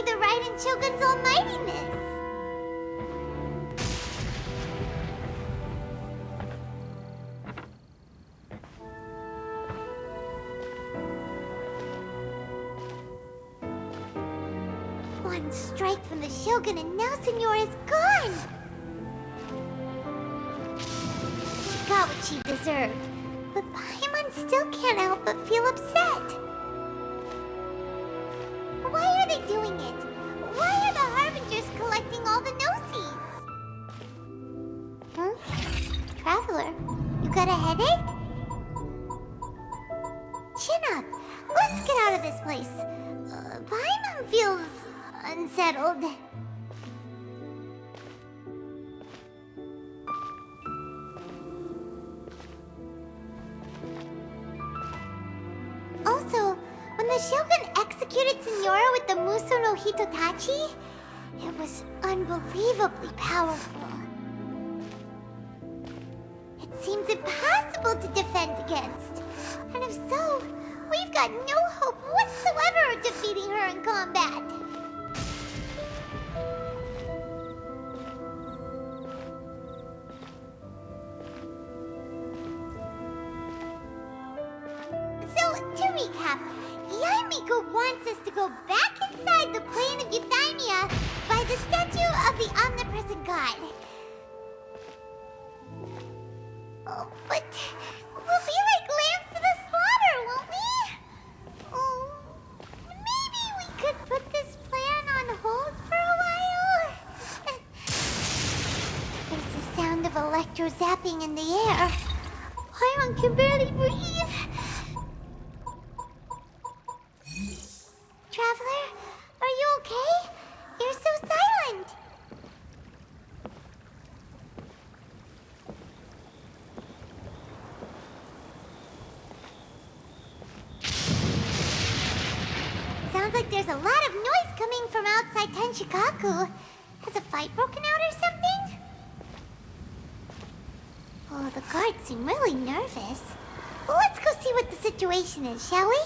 neither right in Shogun's almightiness. One strike from the Shogun and now Senora is gone! She got what she deserved, but Paimon still can't help but feel upset. Why are they doing it? Why are the Harbingers collecting all the no-seeds? Traveler, you got a headache? Chin up! Let's get out of this place. Paimon feels unsettled. Also, when the Shogun executed Senora with the Muso no Hitotachi, it was unbelievably powerful. It seems impossible to defend against. And if so, we've got no hope whatsoever of defeating her in combat. So, to recap, Yaemiko wants us to go back inside the plane of Euthymia by the statue of the omnipresent god. Oh, but we'll be like lambs to the slaughter, won't we? Oh, maybe we could put this plan on hold for a while? There's the sound of electro-zapping in the air. Paimon can barely breathe. Traveler, are you okay? You're so silent. Sounds like there's a lot of noise coming from outside Tenshikaku. Has a fight broken out or something? Oh, the guards seem really nervous. Well, let's go see what the situation is, shall we?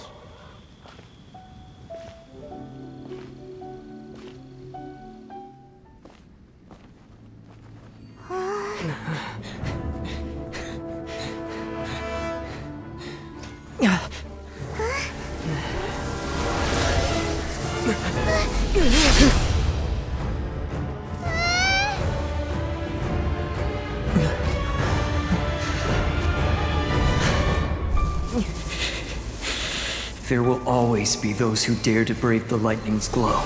There will always be those who dare to brave the lightning's glow.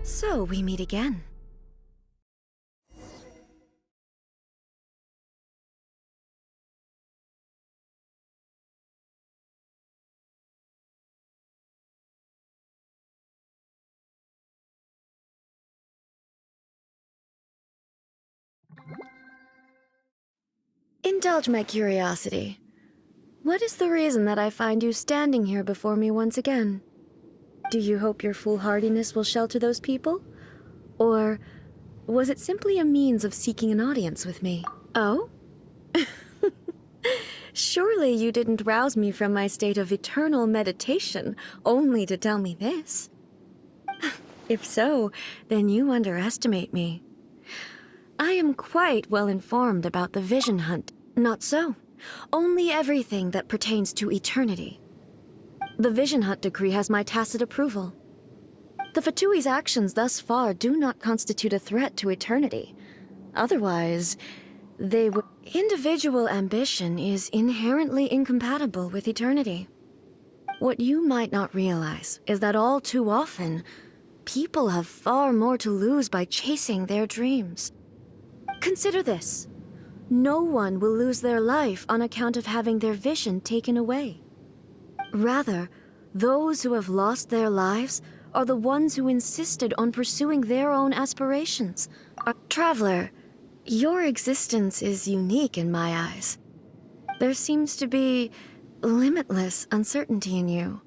So, we meet again. Indulge my curiosity. What is the reason that I find you standing here before me once again? Do you hope your foolhardiness will shelter those people? Or was it simply a means of seeking an audience with me? Oh? Surely you didn't rouse me from my state of eternal meditation only to tell me this. If so, then you underestimate me. I am quite well informed about the vision hunt. Not so. Only everything that pertains to eternity. The Vision Hut decree has my tacit approval. The Fatui's actions thus far do not constitute a threat to eternity. Otherwise, they would... Individual ambition is inherently incompatible with eternity. What you might not realize is that all too often, people have far more to lose by chasing their dreams. Consider this. No one will lose their life on account of having their vision taken away. Rather, those who have lost their lives are the ones who insisted on pursuing their own aspirations. Traveler, your existence is unique in my eyes. There seems to be limitless uncertainty in you.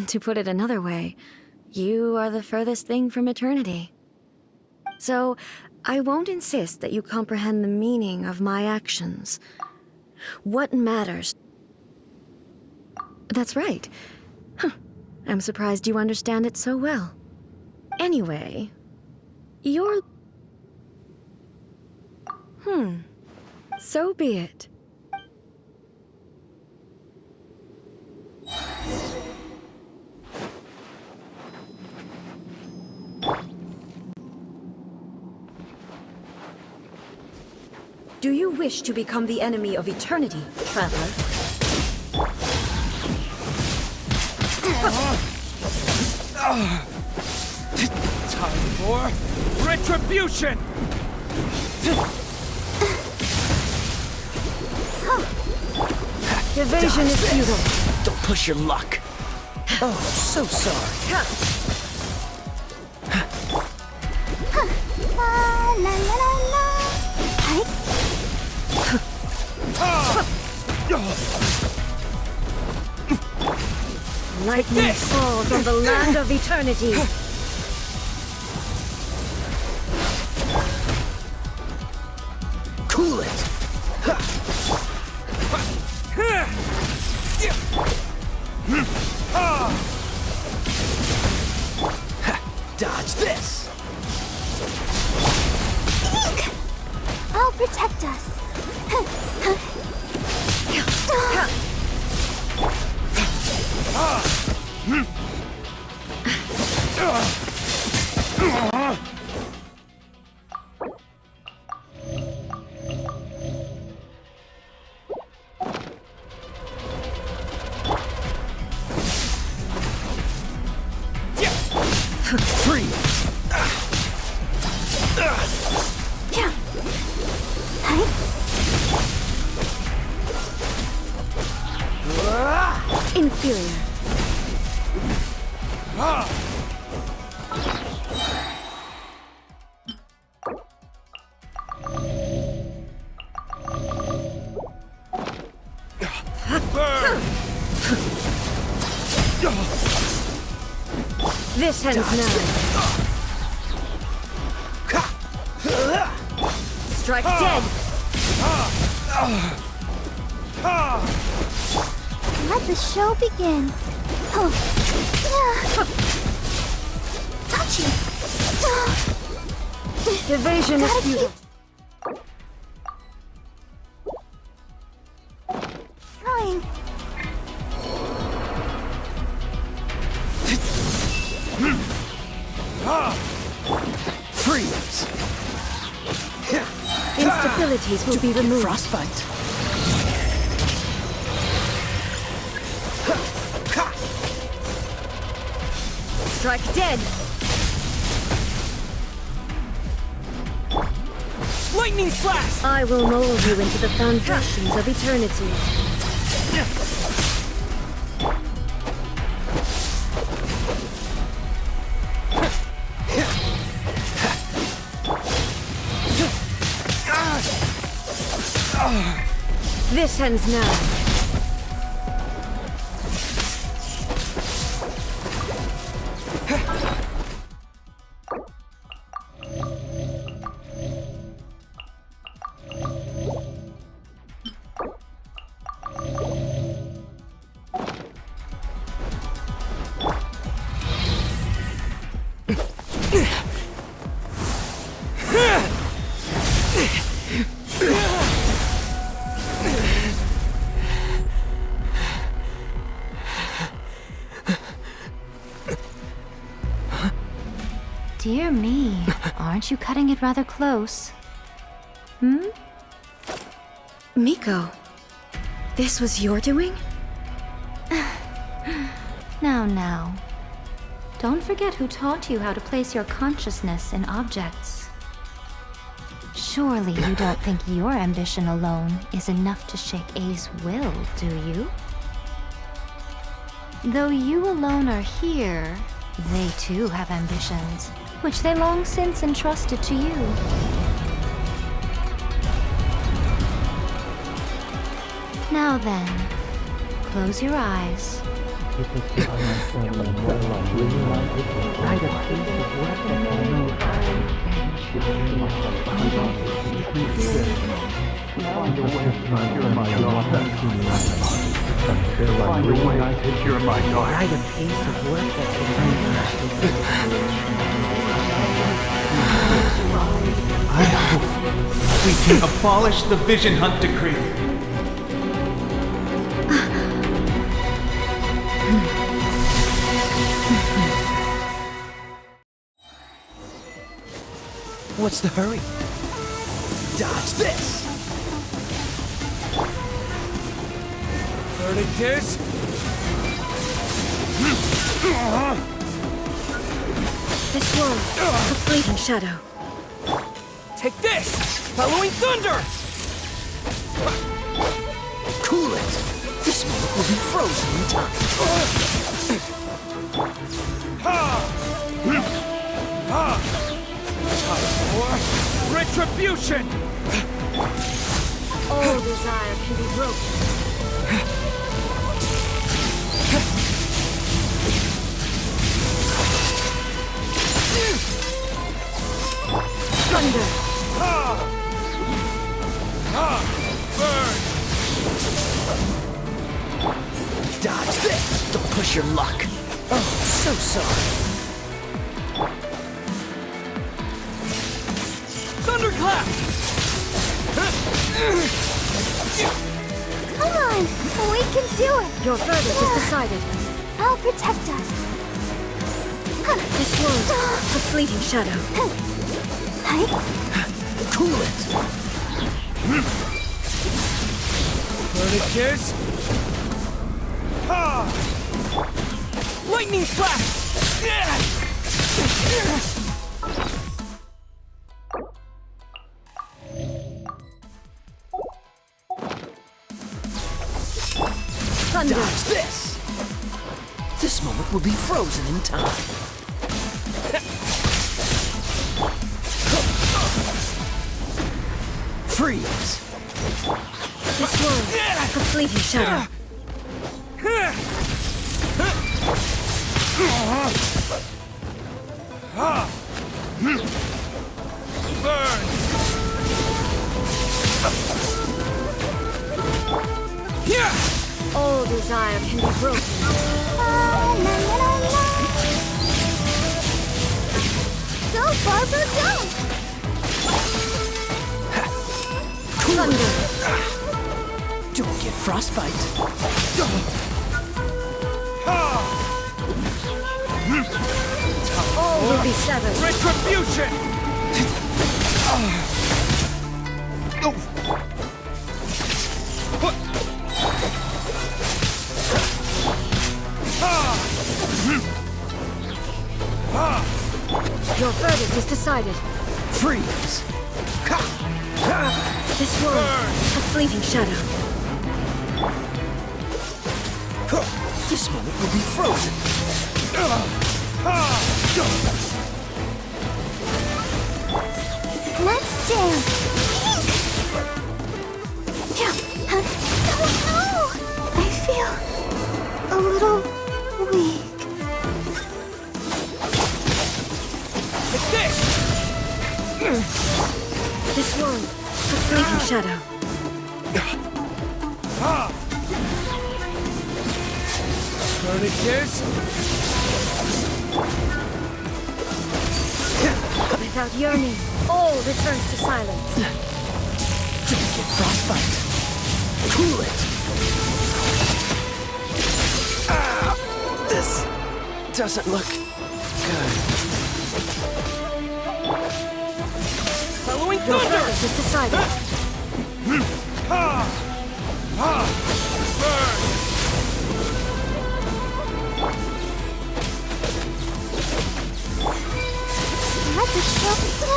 To put it another way, you are the furthest thing from eternity. So, I won't insist that you comprehend the meaning of my actions. What matters? That's right. I'm surprised you understand it so well. Anyway, you're... So be it. Do you wish to become the enemy of eternity, traveler? Time for retribution! Evasion is futile. Don't push your luck. Oh, so sorry. La la la la. Lightning falls on the land of eternity. Cool it! Dodge this! I'll protect us. Free! Inferior. This ends now. Strike dead. Let the show begin. Oh. Touchy. Evasion is futile. Trying. Freeze! Instabilities will be removed. Frostbite! Strike dead. Lightning flash! I will mold you into the foundations of eternity. This ends now. Dear me, aren't you cutting it rather close? Miko, this was your doing? Now. Don't forget who taught you how to place your consciousness in objects. Surely you don't think your ambition alone is enough to shake A's will, do you? Though you alone are here, they too have ambitions, which they long since entrusted to you. Now then, close your eyes. I hope we can abolish the Vision Hunt Decree. What's the hurry? Dodge this! Verdict is... This one, a fleeting shadow. Take this! Following thunder! Cool it! This moment will be frozen in time. For retribution! All desire can be broken. Thunder! Burn! Dodge this! Don't push your luck. Oh, so sorry. Thunderclap! Come on! We can do it! Your verdict is decided. I'll protect us. This one, a fleeting shadow. Cool it! Verdict is... Lightning flash! Thunder! Dodge this! This moment will be frozen in time. Freeze! This one, a fleeting shadow. Burn! All desire can be broken. Go, Barbara, go! Thunder! Don't get frostbite. All will be severed. Retribution! Your verdict is decided. Freeze! This one, a fleeting shadow. This moment will be frozen. Let's dance! Oh no! I feel a little weak. This one, a fleeting shadow. Verdict is... Without yearning, all returns to silence. Don't get frostbite. Cool it. This doesn't look good. Your verdict is decided. Let's go.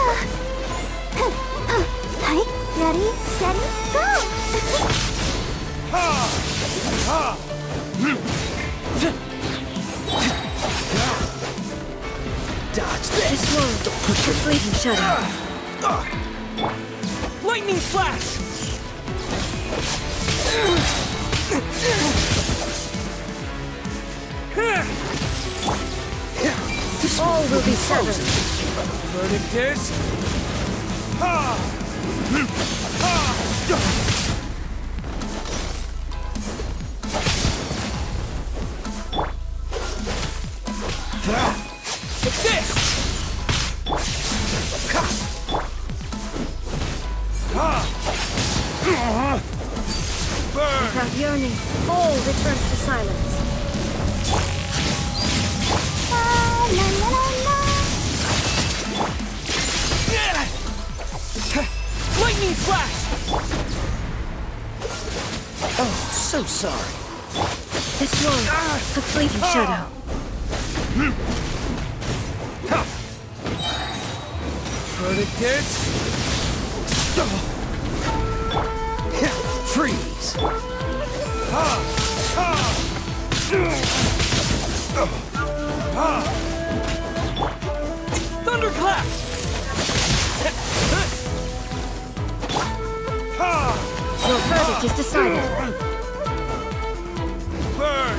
Hi, ready, steady, go! Dodge this! This world, the fleeting shadow. Lightning flash! All will be severed. Verdict is... Take this! Without yearning, all returns to silence. La la la la. Lightning flash! Oh, so sorry. This world, the fleeting shadow. Verdict is... Freeze! Thunderclap! Your verdict is decided. Burn!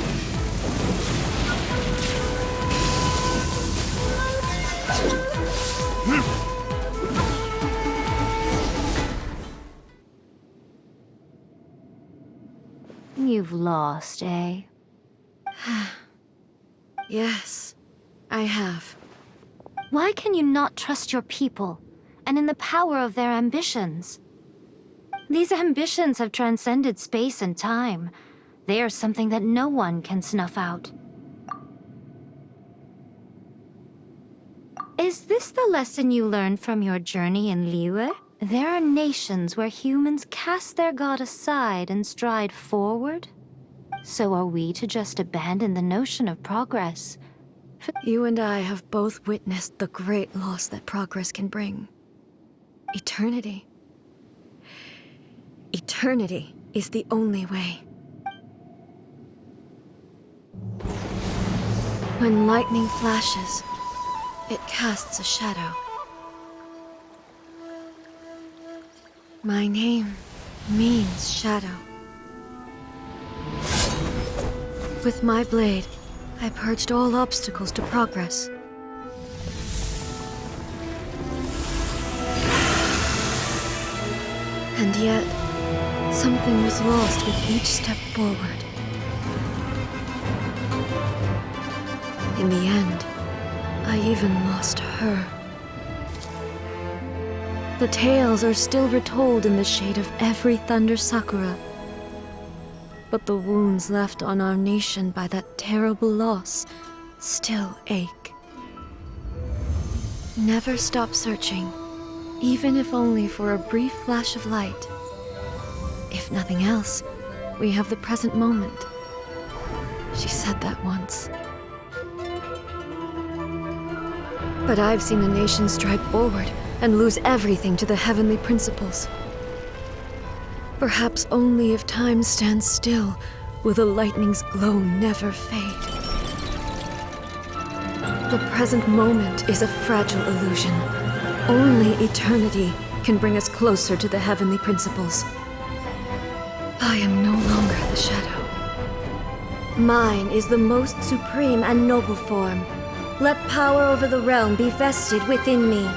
You've lost, eh? Yes, I have. Why can you not trust your people, and in the power of their ambitions? These ambitions have transcended space and time. They are something that no one can snuff out. Is this the lesson you learned from your journey in Liyue? There are nations where humans cast their god aside and stride forward. So are we to just abandon the notion of progress? You and I have both witnessed the great loss that progress can bring. Eternity. Eternity is the only way. When lightning flashes, it casts a shadow. My name means shadow. With my blade, I purged all obstacles to progress. And yet, something was lost with each step forward. In the end, I even lost her. The tales are still retold in the shade of every Thunder Sakura. But the wounds left on our nation by that terrible loss still ache. Never stop searching, even if only for a brief flash of light. If nothing else, we have the present moment. She said that once. But I've seen a nation stride forward and lose everything to the heavenly principles. Perhaps only if time stands still will the lightning's glow never fade. The present moment is a fragile illusion. Only eternity can bring us closer to the heavenly principles. I am no longer the shadow. Mine is the most supreme and noble form. Let power over the realm be vested within me.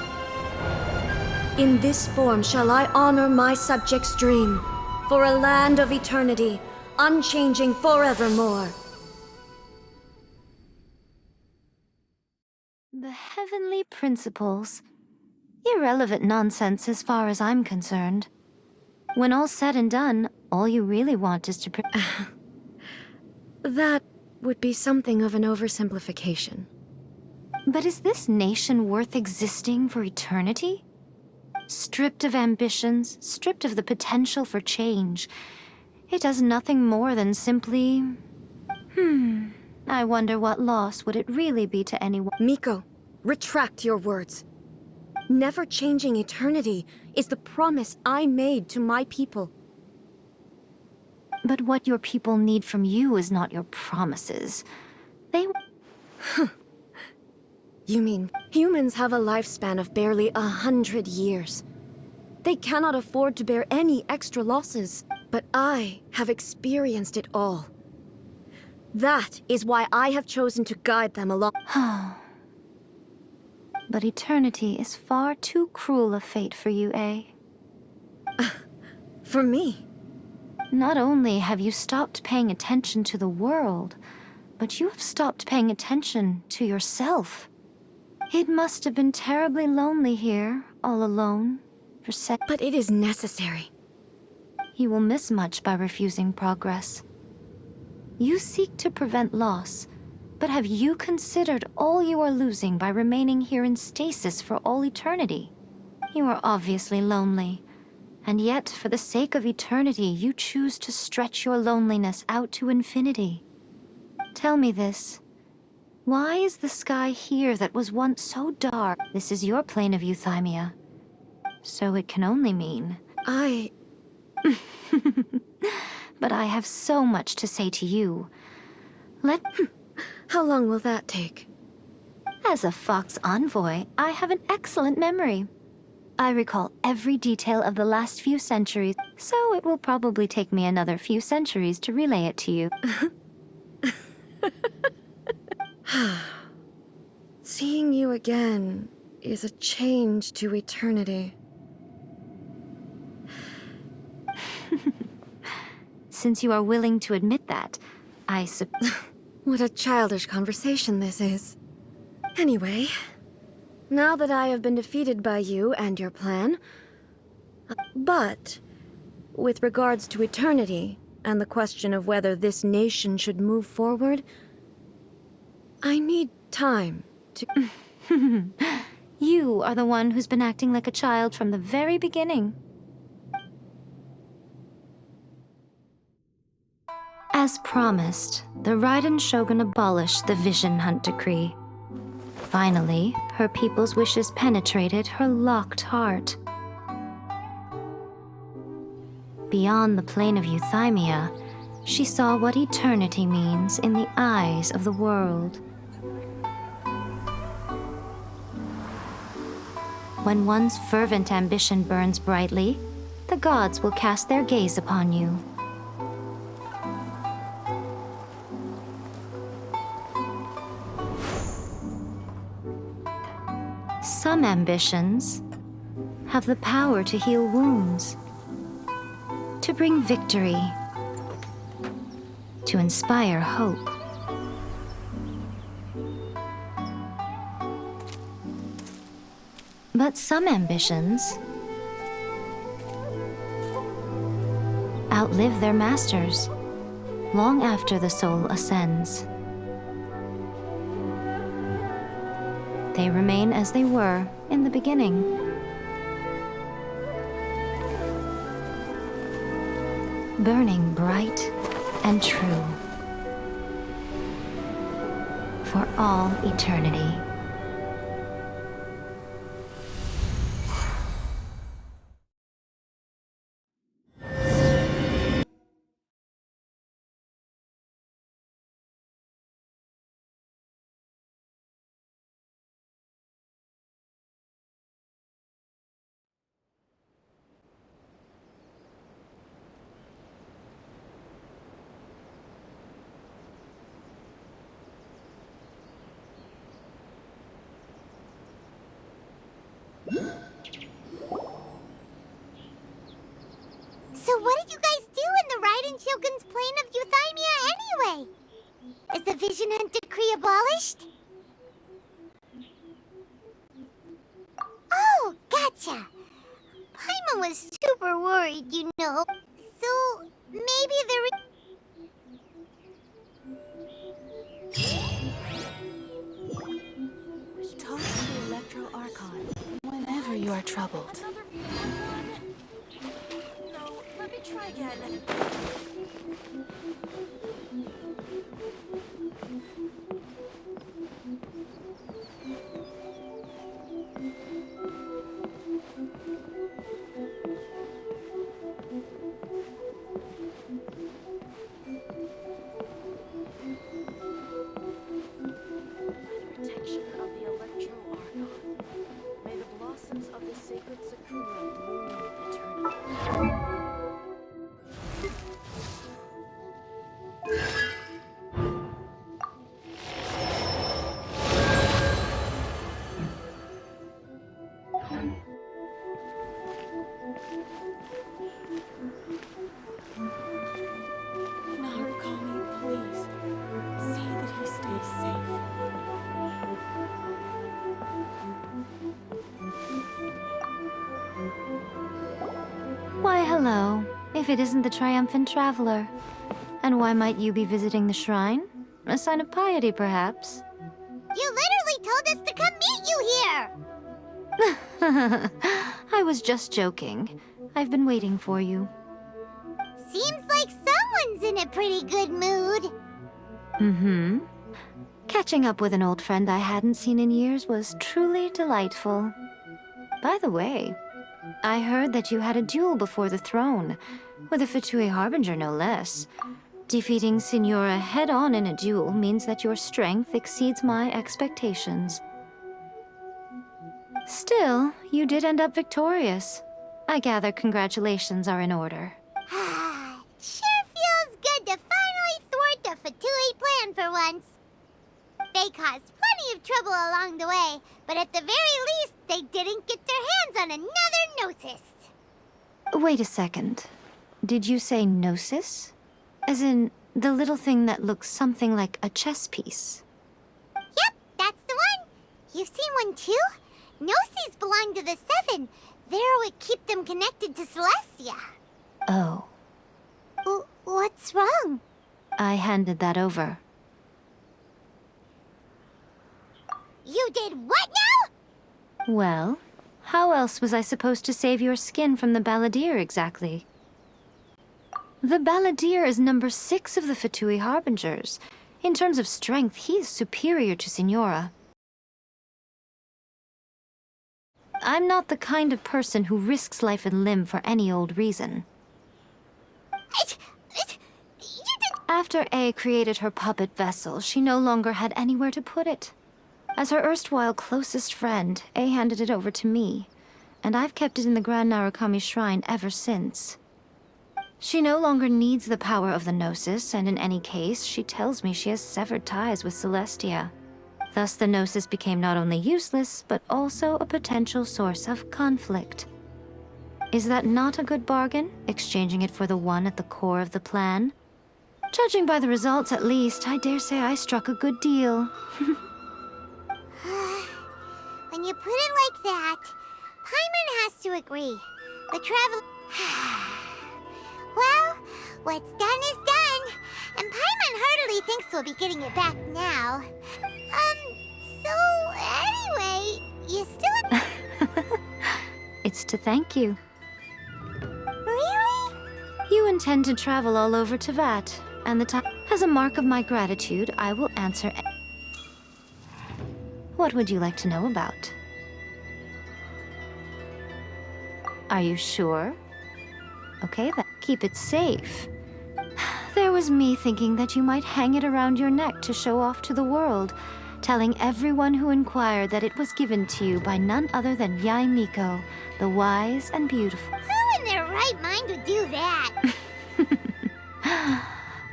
In this form shall I honor my subjects' dream, for a land of eternity, unchanging forevermore. The heavenly principles. Irrelevant nonsense as far as I'm concerned. When all's said and done, all you really want is to That would be something of an oversimplification. But is this nation worth existing for eternity? Stripped of ambitions, stripped of the potential for change, it does nothing more than simply... I wonder what loss would it really be to anyone. Miko, retract your words. Never changing eternity is the promise I made to my people. But what your people need from you is not your promises. They... You mean humans have a lifespan of barely 100 years. They cannot afford to bear any extra losses. But I have experienced it all. That is why I have chosen to guide them along. But eternity is far too cruel a fate for you, eh? For me? Not only have you stopped paying attention to the world, but you have stopped paying attention to yourself. It must have been terribly lonely here, all alone, for But it is necessary. You will miss much by refusing progress. You seek to prevent loss, but have you considered all you are losing by remaining here in stasis for all eternity? You are obviously lonely, and yet for the sake of eternity you choose to stretch your loneliness out to infinity. Tell me this. Why is the sky here that was once so dark? This is your plane of euthymia. So it can only mean... But I have so much to say to you. How long will that take? As a Fox envoy, I have an excellent memory. I recall every detail of the last few centuries, so it will probably take me another few centuries to relay it to you. Seeing you again is a change to eternity. Since you are willing to admit that, What a childish conversation this is. Anyway, now that I have been defeated by you and your plan... But, with regards to eternity, and the question of whether this nation should move forward, I need time to... You are the one who's been acting like a child from the very beginning. As promised, the Raiden Shogun abolished the Vision Hunt Decree. Finally, her people's wishes penetrated her locked heart. Beyond the plane of euthymia, she saw what eternity means in the eyes of the world. When one's fervent ambition burns brightly, the gods will cast their gaze upon you. Some ambitions have the power to heal wounds, to bring victory, to inspire hope. But some ambitions outlive their masters long after the soul ascends. They remain as they were in the beginning. Burning bright and true for all eternity. So what did you guys do in the Raiden Shogun's plane of euthymia anyway? Is the Vision Hunt Decree abolished? Oh, gotcha. Paimon was super worried, you know. So, maybe there... Talk to the Electro Archon whenever you are troubled. No, let me try again. Protection of the Electro Archon. May the blossoms of the sacred Sakura bloom eternally. Narukami, please. See that he stays safe. Why, hello, if it isn't the triumphant traveler. And why might you be visiting the shrine? A sign of piety, perhaps? You literally told us to come meet you here! I was just joking. I've been waiting for you. Seems like someone's in a pretty good mood. Mm-hmm. Catching up with an old friend I hadn't seen in years was truly delightful. By the way, I heard that you had a duel before the throne, with a Fatui Harbinger no less. Defeating Signora head-on in a duel means that your strength exceeds my expectations. Still, you did end up victorious. I gather congratulations are in order. Sure feels good to finally thwart the Fatui plan for once. They caused plenty of trouble along the way, but at the very least, they didn't get their hands on another Gnosis. Wait a second. Did you say Gnosis? As in, the little thing that looks something like a chess piece? Yep, that's the one. You've seen one too? Gnosis belong to the Seven. They're what keep them connected to Celestia. Oh. What's wrong? I handed that over. You did what now? Well, how else was I supposed to save your skin from the Balladeer exactly? The Balladeer is number 6 of the Fatui Harbingers. In terms of strength, he is superior to Signora. I'm not the kind of person who risks life and limb for any old reason. You did... After A created her puppet vessel, she no longer had anywhere to put it. As her erstwhile closest friend, A handed it over to me, and I've kept it in the Grand Narukami Shrine ever since. She no longer needs the power of the Gnosis, and in any case, she tells me she has severed ties with Celestia. Thus, the Gnosis became not only useless, but also a potential source of conflict. Is that not a good bargain, exchanging it for the one at the core of the plan? Judging by the results, at least, I dare say I struck a good deal. When you put it like that, Paimon has to agree. The travel... Well, what's done is done. And Paimon heartily thinks we'll be getting it back now. So anyway, you still... It's to thank you. Really? You intend to travel all over Teyvat, and the time... As a mark of my gratitude, I will answer... What would you like to know about? Are you sure? Okay then, keep it safe. There was me thinking that you might hang it around your neck to show off to the world, telling everyone who inquired that it was given to you by none other than Yae Miko, the wise and beautiful. Who in their right mind would do that?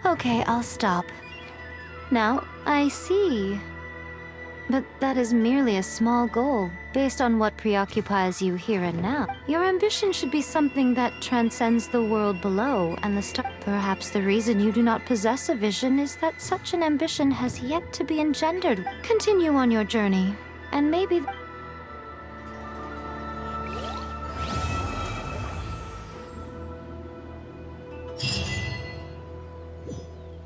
Okay, I'll stop. Now, I see. But that is merely a small goal, based on what preoccupies you here and now. Your ambition should be something that transcends the world below and the star. Perhaps the reason you do not possess a vision is that such an ambition has yet to be engendered. Continue on your journey, and maybe...